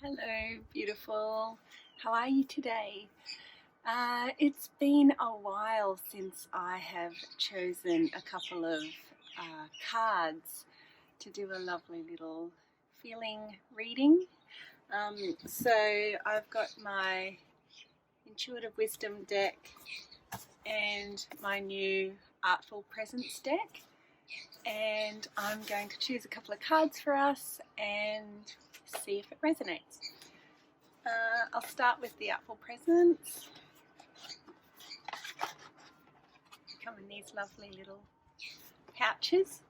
Hello, beautiful. How are you today? It's been a while since I have chosen a couple of cards to do a lovely little feeling reading. So I've got my Intuitive Wisdom deck and my new Artful Presence deck, and I'm going to choose a couple of cards for us and see if it resonates. I'll start with the Artful Presents. They come in these lovely little pouches.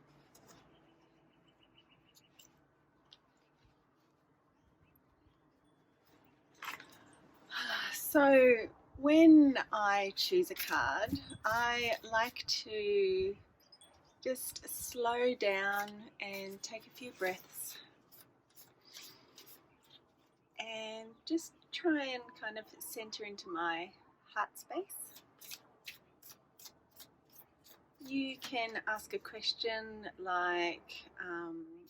So when I choose a card, I like to just slow down and take a few breaths and just try and kind of center into my heart space. You can ask a question like,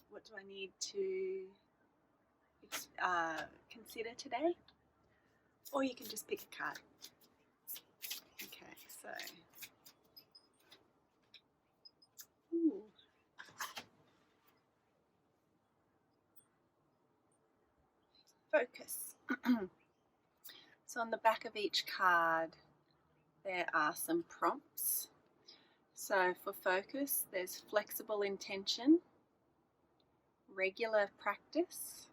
what do I need to consider today? Or you can just pick a card. Okay, so focus. So on the back of each card there are some prompts. So for focus, there's flexible intention, regular practice,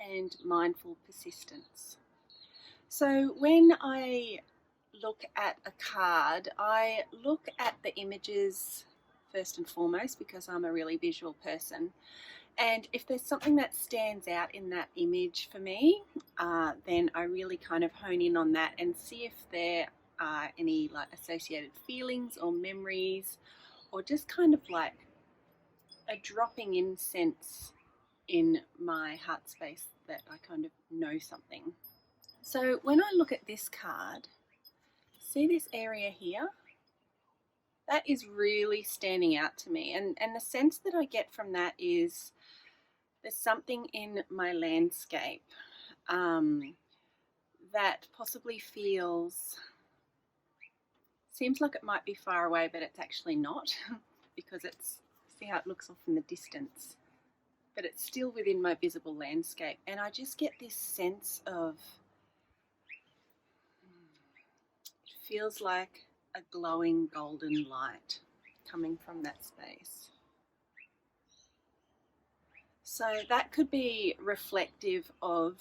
and mindful persistence. So when I look at a card, I look at the images first and foremost because I'm a really visual person. And if there's something that stands out in that image for me, then I really kind of hone in on that and see if there are any like associated feelings or memories, or just kind of like a dropping in sense in my heart space that I kind of know something. So when I look at this card, see this area here? That is really standing out to me, and the sense that I get from that is there's something in my landscape that possibly seems like it might be far away, but it's actually not because see how it looks off in the distance, but it's still within my visible landscape. And I just get this sense of, it feels like a glowing golden light coming from that space. So that could be reflective of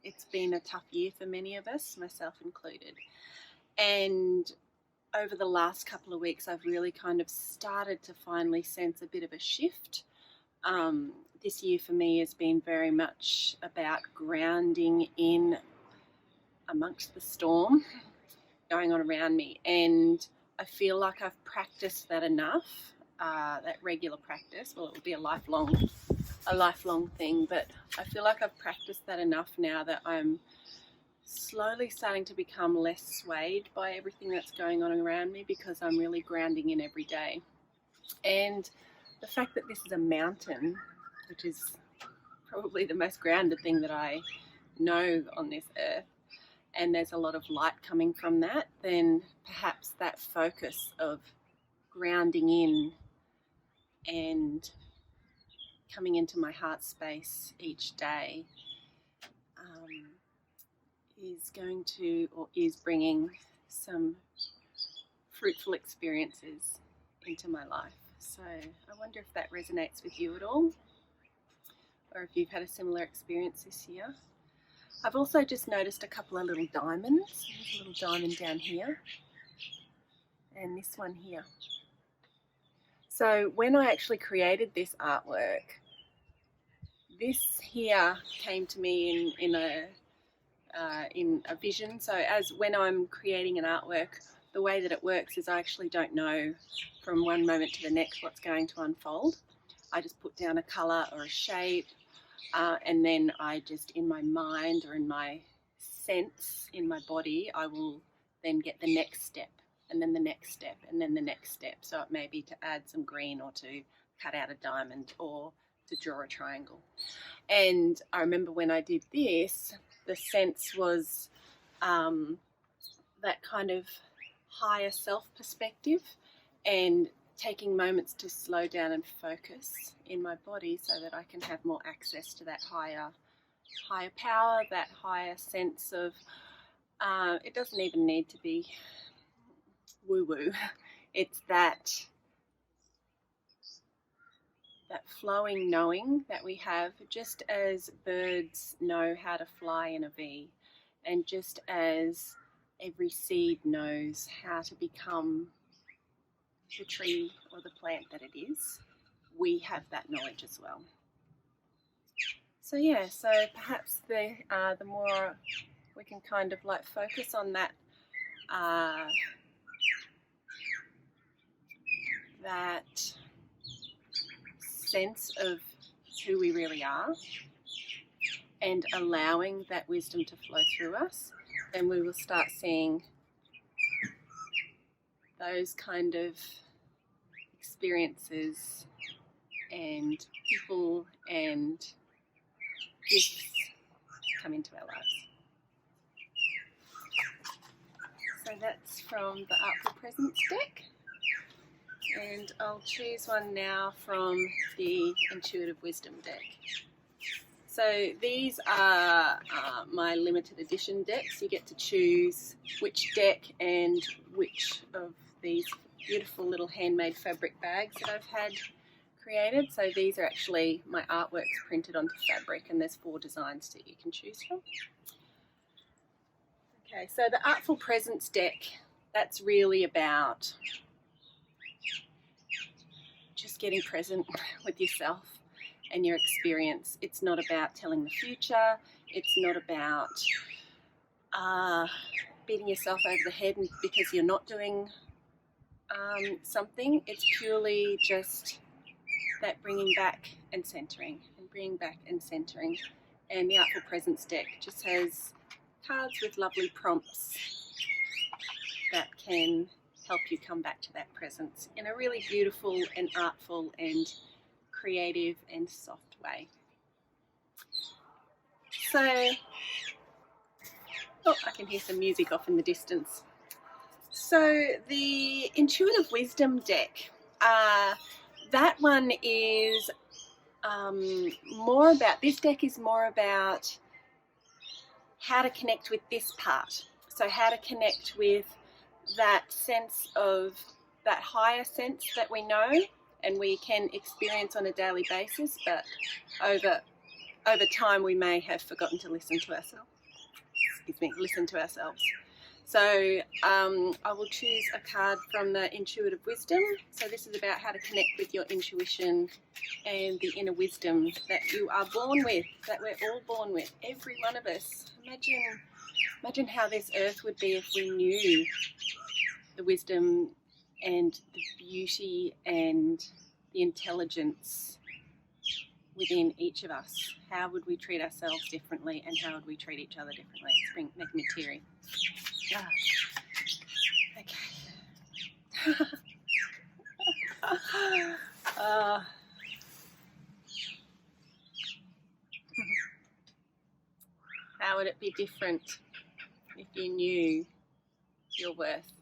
it's been a tough year for many of us, myself included. And over the last couple of weeks, I've really kind of started to finally sense a bit of a shift. This year for me has been very much about grounding in amongst the storm going on around me. And I feel like I've practiced that enough. That regular practice, well, it will be a lifelong thing, but I feel like I've practiced that enough now that I'm slowly starting to become less swayed by everything that's going on around me because I'm really grounding in every day. And the fact that this is a mountain, which is probably the most grounded thing that I know on this earth, and there's a lot of light coming from that, then perhaps that focus of grounding in and coming into my heart space each day is bringing some fruitful experiences into my life. So I wonder if that resonates with you at all, or if you've had a similar experience this year. I've also just noticed a couple of little diamonds. There's a little diamond down here and this one here. So when I actually created this artwork, this here came to me in a vision. So as when I'm creating an artwork, the way that it works is I actually don't know from one moment to the next what's going to unfold. I just put down a colour or a shape, and then I just, in my mind or in my sense in my body, I will then get the next step, and then the next step, and then the next step. So it may be to add some green, or to cut out a diamond, or to draw a triangle. And I remember when I did this, the sense was that kind of higher self perspective and taking moments to slow down and focus in my body so that I can have more access to that higher power, that higher sense of, it doesn't even need to be woo-woo. It's that flowing knowing that we have, just as birds know how to fly in a V, and just as every seed knows how to become the tree or the plant that it is, we have that knowledge as well. So yeah, so perhaps the more we can kind of like focus on that that sense of who we really are and allowing that wisdom to flow through us, then we will start seeing those kind of experiences and people and gifts come into our lives. So that's from the Artful Presence deck. And I'll choose one now from the Intuitive Wisdom deck. So these are my limited edition decks. You get to choose which deck and which of these beautiful little handmade fabric bags that I've had created. So these are actually my artworks printed onto fabric, and there's 4 designs that you can choose from. Okay, so the Artful Presence deck, that's really about just getting present with yourself and your experience. It's not about telling the future. It's not about beating yourself over the head because you're not doing something. It's purely just that bringing back and centering, and bringing back and centering. And the Artful Presence deck just has cards with lovely prompts that can help you come back to that presence in a really beautiful and artful and creative and soft way. So, oh, I can hear some music off in the distance. So the Intuitive Wisdom deck, that one is more about, this deck is more about how to connect with this part. So how to connect with that sense of, that higher sense that we know and we can experience on a daily basis, but over time we may have forgotten to listen to ourselves. Listen to ourselves. So I will choose a card from the Intuitive Wisdom. So this is about how to connect with your intuition and the inner wisdom that you are born with, that we're all born with, every one of us. Imagine how this earth would be if we knew the wisdom and the beauty and the intelligence within each of us. How would we treat ourselves differently, and how would we treat each other differently? It's making me teary. Okay. How would it be different if you knew your worth?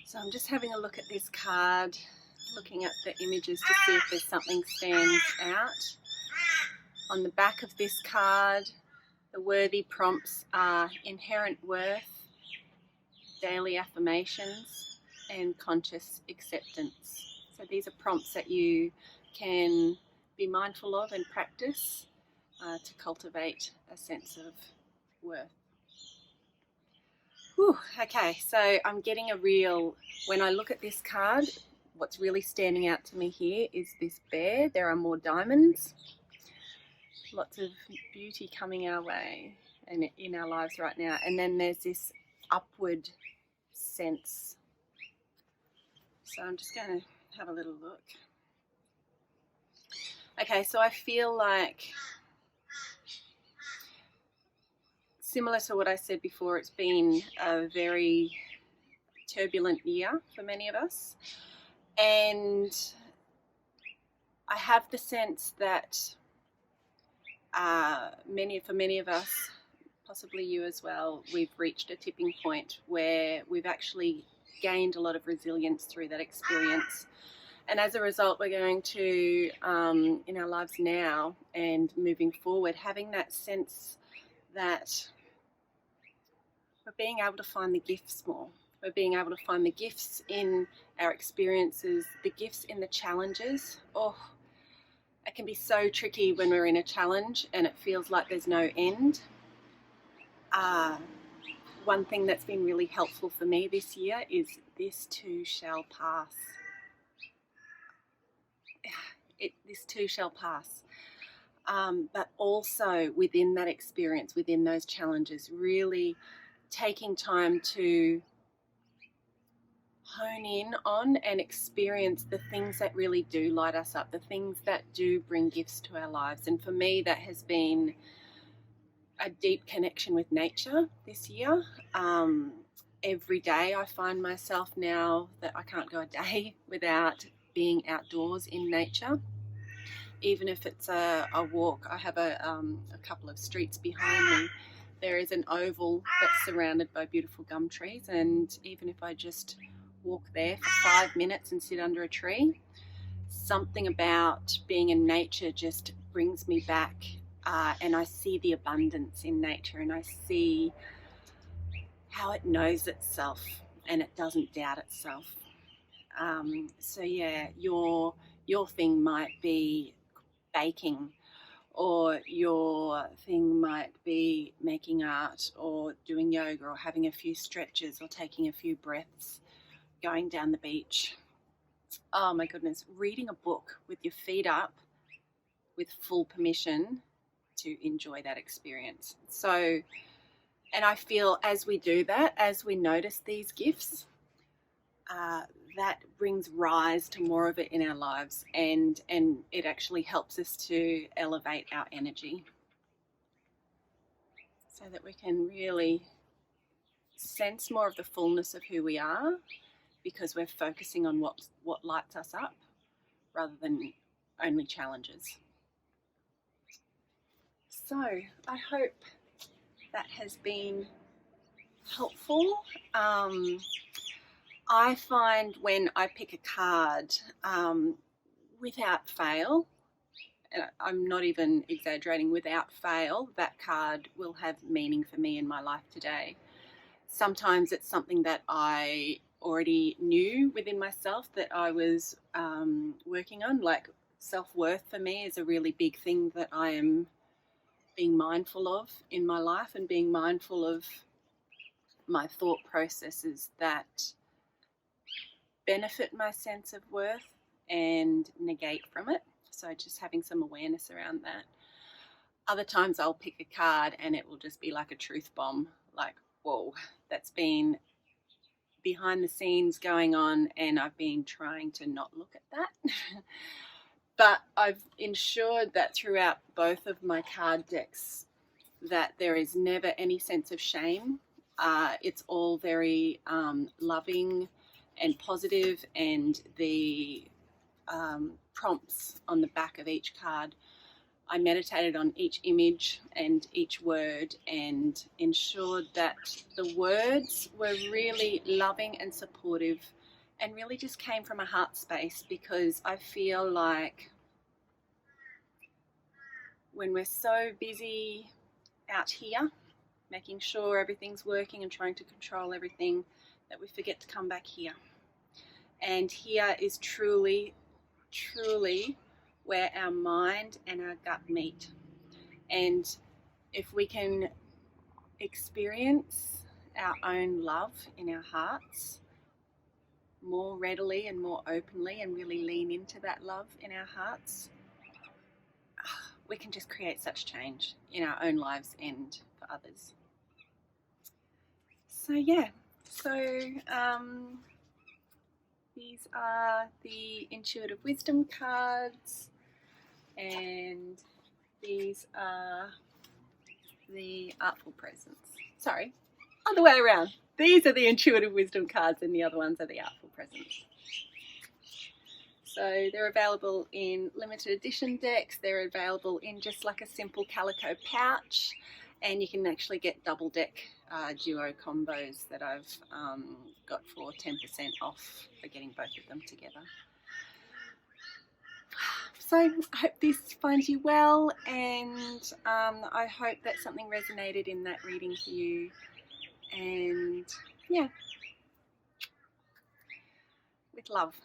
So I'm just having a look at this card, looking at the images to see if there's something stands out. On the back of this card, the worthy prompts are inherent worth, daily affirmations, and conscious acceptance. So these are prompts that you can be mindful of and practice to cultivate a sense of worth. Whew, okay, so I'm getting when I look at this card, what's really standing out to me here is this bear. There are more diamonds. Lots of beauty coming our way and in our lives right now. And then there's this upward sense. So I'm just going to have a little look. Okay, so I feel like, similar to what I said before, it's been a very turbulent year for many of us. And I have the sense that for many of us, possibly you as well, we've reached a tipping point where we've actually gained a lot of resilience through that experience. And as a result, we're going to, in our lives now and moving forward, having that sense that we're being able to find the gifts more. We're being able to find the gifts in our experiences, the gifts in the challenges. Oh, it can be so tricky when we're in a challenge and it feels like there's no end. One thing that's been really helpful for me this year is this too shall pass. This too shall pass. But also within that experience, within those challenges, really taking time to hone in on and experience the things that really do light us up, the things that do bring gifts to our lives. And for me, that has been a deep connection with nature this year. Every day I find myself now that I can't go a day without being outdoors in nature. Even if it's a walk, I have a couple of streets behind me. There is an oval that's surrounded by beautiful gum trees, and even if I just walk there for 5 minutes and sit under a tree, something about being in nature just brings me back, and I see the abundance in nature, and I see how it knows itself and it doesn't doubt itself. So yeah, your thing might be baking, or your thing might be making art, or doing yoga, or having a few stretches, or taking a few breaths, going down the beach. Oh my goodness, reading a book with your feet up with full permission to enjoy that experience. So, and I feel as we do that, as we notice these gifts, that brings rise to more of it in our lives, and it actually helps us to elevate our energy so that we can really sense more of the fullness of who we are, because we're focusing on what lights us up rather than only challenges. So I hope that has been helpful. I find when I pick a card, without fail, and I'm not even exaggerating, without fail, that card will have meaning for me in my life today. Sometimes it's something that I already knew within myself that I was working on. Like self-worth for me is a really big thing that I am being mindful of in my life, and being mindful of my thought processes that benefit my sense of worth and negate from it. So just having some awareness around that. Other times I'll pick a card and it will just be like a truth bomb, like, whoa, that's been behind the scenes going on and I've been trying to not look at that. But I've ensured that throughout both of my card decks that there is never any sense of shame. It's all very loving and positive, and the prompts on the back of each card, I meditated on each image and each word and ensured that the words were really loving and supportive and really just came from a heart space, because I feel like when we're so busy out here making sure everything's working and trying to control everything, that we forget to come back here. And here is truly, truly where our mind and our gut meet. And if we can experience our own love in our hearts more readily and more openly, and really lean into that love in our hearts, we can just create such change in our own lives and for others. So yeah, these are the Intuitive Wisdom cards, and these are the Artful Presents. Sorry, other way around. These are the Intuitive Wisdom cards and the other ones are the Artful Presents. So they're available in limited edition decks, they're available in just like a simple calico pouch, and you can actually get double deck duo combos that I've got for 10% off for getting both of them together. So I hope this finds you well, and I hope that something resonated in that reading for you. And yeah, with love.